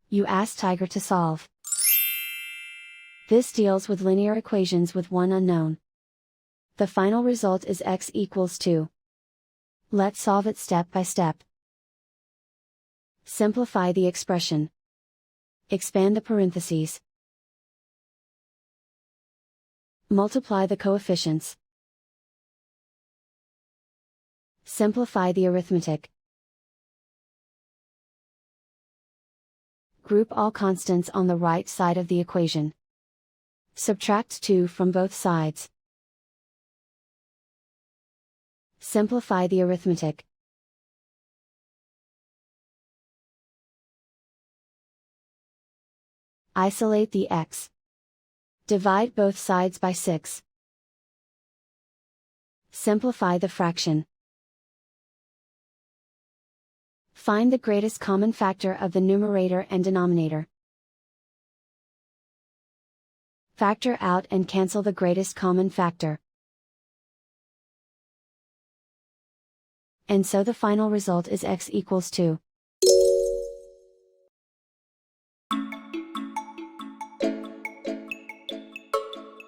You ask Tiger to solve. This deals with linear equations with one unknown. The final result is x equals 2. Let's solve it step by step. Simplify the expression. Expand the parentheses. Multiply the coefficients. Simplify the arithmetic. Group all constants on the right side of the equation. Subtract 2 from both sides. Simplify the arithmetic. Isolate the x. Divide both sides by 6. Simplify the fraction. Find the greatest common factor of the numerator and denominator. Factor out and cancel the greatest common factor. And so the final result is x equals 2.